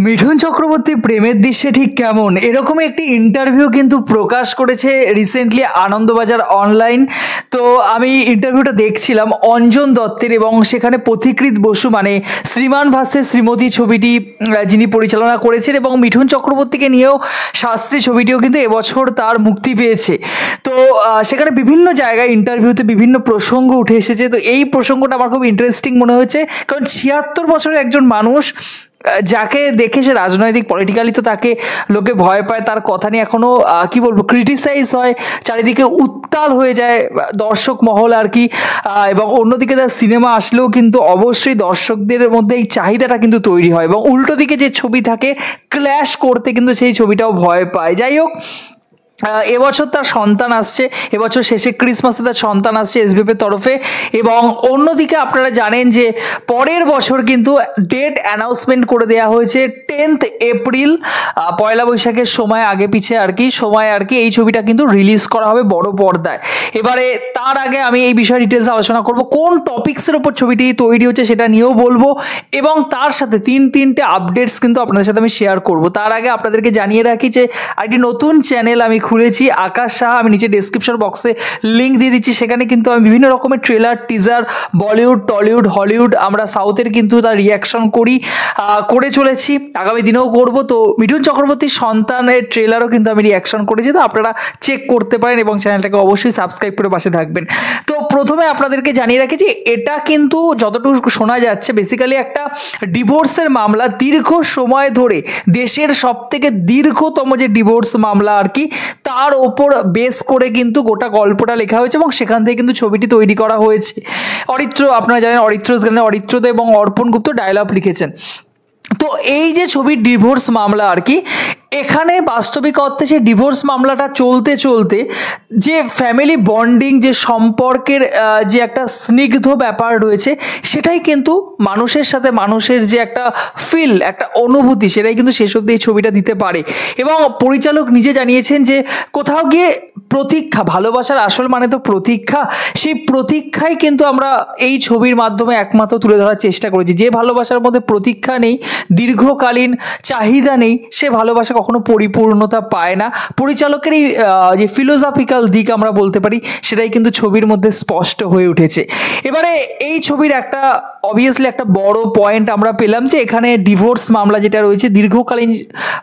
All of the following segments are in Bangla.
মিঠুন চক্রবর্তী প্রেমের দৃশ্যে ঠিক কেমন এরকম একটি ইন্টারভিউ কিন্তু প্রকাশ করেছে রিসেন্টলি আনন্দবাজার অনলাইন। তো আমি ইন্টারভিউটা দেখছিলাম অঞ্জন দত্তের, এবং সেখানে পথিকৃৎ বসু মানে শ্রীমান ভার্সেস শ্রীমতী ছবিটি যিনি পরিচালনা করেছেন, এবং মিঠুন চক্রবর্তীকে নিয়েও শাস্ত্রী ছবিটিও কিন্তু এবছর তার মুক্তি পেয়েছে। তো সেখানে বিভিন্ন জায়গায় ইন্টারভিউতে বিভিন্ন প্রসঙ্গ উঠে এসেছে। তো এই প্রসঙ্গটা আমার খুব ইন্টারেস্টিং মনে হয়েছে, কারণ ৭৬ বছরের একজন মানুষ যাকে দেখে সে রাজনৈতিক পলিটিক্যালি তো তাকে লোকে ভয় পায়, তার কথা নিয়ে এখনও কী বলবো ক্রিটিসাইজ হয়, চারিদিকে উত্তাল হয়ে যায় দর্শক মহল আর কি। এবং অন্যদিকে তার সিনেমা আসলেও কিন্তু অবশ্যই দর্শকদের মধ্যে এই চাহিদাটা কিন্তু তৈরি হয়, এবং উল্টো দিকে যে ছবি থাকে ক্ল্যাশ করতে কিন্তু সেই ছবিটাও ভয় পায়। যাই হোক, এবছর তার সন্তান আসছে, এবছর শেষে ক্রিসমাসে তার সন্তান আসছে এসবিএফের তরফে। এবং অন্যদিকে আপনারা জানেন যে পরের বছর কিন্তু ডেট অ্যানাউন্সমেন্ট করে দেওয়া হয়েছে 10th এপ্রিল, পয়লা বৈশাখের সময় আগে পিছে আর কি এই ছবিটা কিন্তু রিলিজ করা হবে বড় পর্দায়। এবারে তার আগে আমি এই বিষয়ে ডিটেলস আলোচনা করব, কোন টপিক্সের ওপর ছবিটি তৈরি হচ্ছে সেটা নিয়েও বলবো, এবং তার সাথে তিনটে আপডেটস কিন্তু আপনাদের সাথে আমি শেয়ার করব। তার আগে আপনাদেরকে জানিয়ে রাখি যে একটি নতুন চ্যানেল আমি খুলেছি, আকাশ সাহা। আমি নিচে ডেসক্রিপশন বক্সে লিঙ্ক দিয়ে দিচ্ছি। সেখানে কিন্তু আমি বিভিন্ন রকমের trailer, teaser, Bollywood, Tollywood, Hollywood, আমরা সাউথের কিন্তু তার রিয়াকশন করে চলেছি, আগামী দিনেও করব। তো মিঠুন চক্রবর্তীর সন্তানের ট্রেলারও কিন্তু আমি রিয়াকশন করেছি, তো আপনারা চেক করতে পারেন, এবং চ্যানেলটাকে অবশ্যই সাবস্ক্রাইব করে পাশে থাকবেন। তো প্রথমে আপনাদেরকে জানিয়ে রাখি যে এটা কিন্তু যতটুকু শোনা যাচ্ছে বেসিক্যালি একটা ডিভোর্সের মামলা, দীর্ঘ সময় ধরে দেশের সবথেকে দীর্ঘতম যে ডিভোর্স মামলা আর কি, তার ওপর বেস করে কিন্তু গোটা গল্পটা লেখা হয়েছে, এবং সেখান থেকে কিন্তু ছবিটি তৈরি করা হয়েছে। অরিত্র, আপনারা জানেন অরিত্রদা এবং অর্পণ গুপ্ত ডায়লগ লিখেছেন। তো এই যে ছবির ডিভোর্স মামলা আর কি, এখানে বাস্তবিক অর্থে সেই ডিভোর্স মামলাটা চলতে চলতে যে ফ্যামিলি বন্ডিং, যে সম্পর্কের যে একটা স্নিগ্ধ ব্যাপার রয়েছে, সেটাই কিন্তু মানুষের সাথে মানুষের যে একটা ফিল, একটা অনুভূতি, সেটাই কিন্তু শেষ অবধি এই ছবিটা দিতে পারে। এবং পরিচালক নিজে জানিয়েছেন যে কোথাও গিয়ে প্রতীক্ষা, ভালোবাসার আসল মানে তো প্রতীক্ষা, সেই প্রতীক্ষাই কিন্তু আমরা এই ছবির মাধ্যমে একমাত্র তুলে ধরার চেষ্টা করেছি। যে ভালোবাসার মধ্যে প্রতীক্ষা নেই, দীর্ঘকালীন চাহিদা নেই, সে ভালোবাসা কখনো পরিপূর্ণতা পায় না। পরিচালকের এই যে ফিলোসফিক্যাল দিক আমরা বলতে পারি, সেটাই কিন্তু ছবির মধ্যে স্পষ্ট হয়ে উঠেছে। এবারে এই ছবির একটা অবভিয়াসলি একটা বড় পয়েন্ট আমরা পেলাম, যে এখানে ডিভোর্স মামলা যেটা রয়েছে দীর্ঘকালীন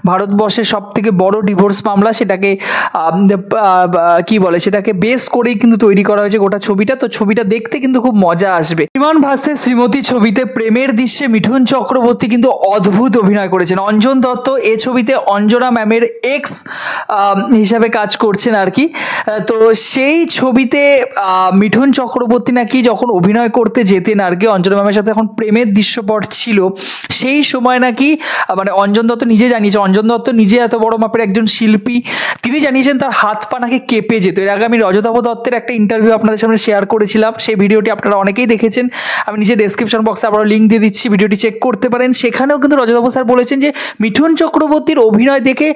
ভারতবর্ষের সব থেকে বড় ডিভোর্স মামলা, সেটাকে সেটাকে বেস করেই কিন্তু তৈরি করা হয়েছে গোটা ছবিটা। তো ছবিটা দেখতে কিন্তু খুব মজা আসবে। শ্রীমান ভার্সেস শ্রীমতী ছবিতে প্রেমের দৃশ্যে মিঠুন চক্রবর্তী কিন্তু অদ্ভুত অভিনয় করেছেন। অঞ্জন দত্ত এ ছবিতে অঞ্জনা ম্যামের এক্স হিসাবে কাজ করছেন আর কি। তো সেই ছবিতে মিঠুন চক্রবর্তী নাকি যখন অভিনয় করতে যেতেন আর কি, অঞ্জনা ম্যামের সাথে এখন প্রেমের দৃশ্যপট ছিল, সেই সময় নাকি মানে অঞ্জন দত্ত নিজে জানিয়েছে, অঞ্জন দত্ত নিজে এত বড় মাপের একজন শিল্পী, তিনি জানিয়েছেন তার হাত পা নাকি কেঁপে যেত। এর আগে আমি রজতাভ দত্তের একটা ইন্টারভিউ আপনাদের সামনে শেয়ার করেছিলাম, সেই ভিডিওটি আপনারা অনেকেই দেখেছেন। আমি নিজে ডেসক্রিপশন বক্সে আবারও লিঙ্ক দিয়ে দিচ্ছি, ভিডিওটি চেক করতে পারেন। সেখানেও কিন্তু রজতাভ স্যার বলেছেন যে মিঠুন চক্রবর্তীর অভিনয় দেখে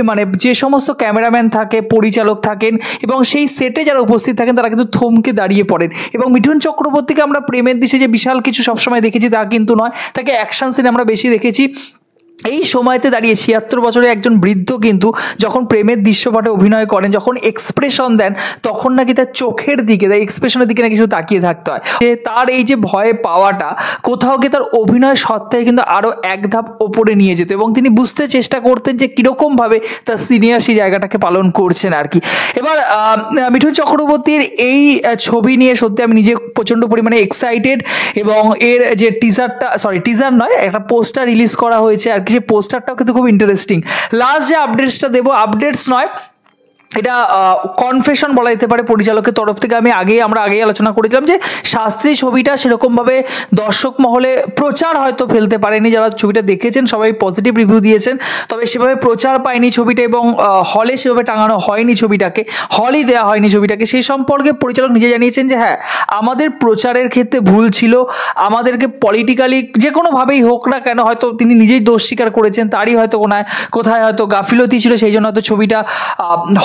মানে যে সমস্ত ক্যামেরাম্যান থাকে, পরিচালক থাকেন, এবং সেই সেটে যারা উপস্থিত থাকেন, তারা কিন্তু থমকে দাঁড়িয়ে পড়েন। এবং মিঠুন চক্রবর্তীকে আমরা প্রেমের দৃশ্যে যে বিশাল কিছু সবসময় দেখেছি তা কিন্তু নয়, তাকে অ্যাকশন সিনে আমরা বেশি দেখেছি। এই সময়তে দাঁড়িয়ে ৭৬ বছরের একজন বৃদ্ধ কিন্তু যখন প্রেমের দৃশ্যপটে অভিনয় করেন, যখন এক্সপ্রেশন দেন, তখন নাকি তার চোখের দিকে, তার এক্সপ্রেশনের দিকে নাকি শুধু তাকিয়ে থাকতে হয়। তার এই যে ভয় পাওয়াটা কোথাও গিয়ে তার অভিনয় সত্ত্বেও কিন্তু আরও এক ধাপ ওপরে নিয়ে যেত, এবং তিনি বুঝতে চেষ্টা করতেন যে কীরকমভাবে তার সিনিয়র সেই জায়গাটাকে পালন করছেন আর কি। এবার মিঠুন চক্রবর্তীর এই ছবি নিয়ে সত্যি আমি নিজে প্রচণ্ড পরিমাণে এক্সাইটেড, এবং এর যে টিজার নয়, একটা পোস্টার রিলিজ করা হয়েছে আর কি, সেই পোস্টারটাও কিন্তু খুব ইন্টারেস্টিং। লাস্ট যে আপডেটসটা দেবো, আপডেটস নয়, এটা কনফেশন বলা যেতে পারে পরিচালকের তরফ থেকে। আমরা আগেই আলোচনা করেছিলাম যে শাস্ত্রী ছবিটা সেরকমভাবে দর্শক মহলে প্রচার হয়তো ফেলতে পারেনি, যারা ছবিটা দেখেছেন সবাই পজিটিভ রিভিউ দিয়েছেন, তবে সেভাবে প্রচার পায়নি ছবিটা, এবং হলে সেভাবে টাঙানো হয়নি ছবিটাকে, হলই দেওয়া হয়নি ছবিটাকে। সেই সম্পর্কে পরিচালক নিজে জানিয়েছেন যে হ্যাঁ, আমাদের প্রচারের ক্ষেত্রে ভুল ছিল, আমাদেরকে পলিটিক্যালি যে কোনোভাবেই হোক না কেন, হয়তো তিনি নিজেই দোষ স্বীকার করেছেন, তারই হয়তো কোথায় হয়তো গাফিলতি ছিল, সেই জন্য হয়তো ছবিটা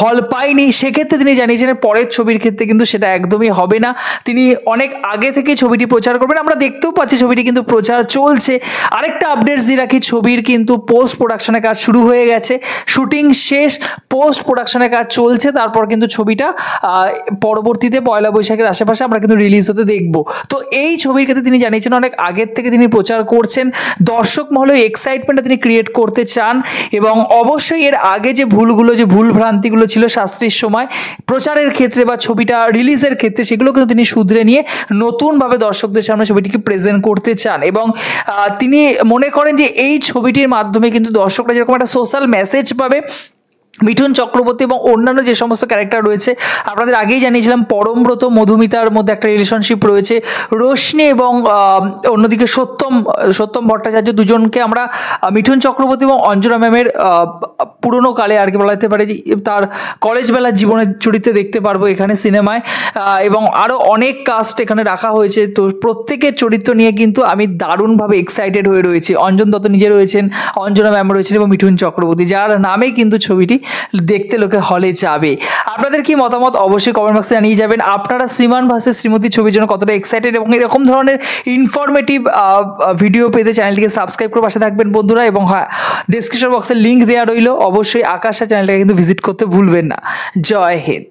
হল হল পায়নি, সেক্ষেত্রে তিনি জানিয়েছেন পরের ছবির ক্ষেত্রে কিন্তু সেটা একদমই হবে না, তিনি অনেক আগে থেকে ছবিটি প্রচার করবেন। আমরা দেখতেও পাচ্ছি ছবিটি কিন্তু প্রচার চলছে। আরেকটা আপডেটস দিয়ে রাখি, ছবির কিন্তু পোস্ট প্রোডাকশনের কাজ শুরু হয়ে গেছে, শুটিং শেষ, পোস্ট প্রোডাকশনের কাজ চলছে, তারপর কিন্তু ছবিটা পরবর্তীতে পয়লা বৈশাখের আশেপাশে আমরা কিন্তু রিলিজ হতে দেখব। তো এই ছবির ক্ষেত্রে তিনি জানিয়েছেন অনেক আগের থেকে তিনি প্রচার করছেন, দর্শক মহলে এক্সাইটমেন্টটা তিনি ক্রিয়েট করতে চান এবং অবশ্যই এর আগে যে ভুলগুলো, যে ভুল ভ্রান্তিগুলো ছিল শাস্ত্রীর সময় প্রচারের ক্ষেত্রে বা ছবিটা রিলিজের ক্ষেত্রে, সেগুলো কিন্তু তিনি শুধরে নিয়ে নতুনভাবে দর্শকদের সামনে ছবিটিকে প্রেজেন্ট করতে চান এবং তিনি মনে করেন যে এই ছবিটির মাধ্যমে কিন্তু দর্শকরা যেরকম একটা সোশ্যাল মেসেজ পাবে, মিঠুন চক্রবর্তী এবং অন্যান্য যে সমস্ত ক্যারেক্টার রয়েছে, আপনাদের আগেই জানিয়েছিলাম পরমব্রত মধুমিতার মধ্যে একটা রিলেশনশিপ রয়েছে, রোশনি এবং অন্যদিকে সত্যম ভট্টাচার্য, দুজনকে আমরা মিঠুন চক্রবর্তী এবং অঞ্জনা ম্যামের পুরনো কালে আর কি বলা যেতে পারে তার কলেজ বেলার জীবনের চরিত্রে দেখতে পারবো এখানে সিনেমায়, এবং আরও অনেক কাস্ট এখানে রাখা হয়েছে। তো প্রত্যেকের চরিত্র নিয়ে কিন্তু আমি দারুণভাবে এক্সাইটেড হয়ে রয়েছি। অঞ্জন দত্ত নিজে রয়েছেন, অঞ্জনা ম্যাম রয়েছেন এবং মিঠুন চক্রবর্তী, যার নামে কিন্তু ছবিটি দেখতে লোকে হলে যাবে। আপনাদের কি মতামত অবশ্যই কমেন্ট বক্সে জানিয়ে যাবেন। আপনারা শ্রীমান ভার্সেস শ্রীমতী ছবির জন্য কতটা এক্সাইটেড এবং এরকম ধরনের ইনফরমেটিভ ভিডিও পেতে চ্যানেলটিকে সাবস্ক্রাইব করে পাশে থাকবেন বন্ধুরা। এবং হ্যাঁ, ডিসক্রিপশন বক্সে লিঙ্ক দেওয়া রইল, অবশ্যই আকাশা চ্যানেলটাকে কিন্তু ভিজিট করতে ভুলবেন না। জয় হিন্দ।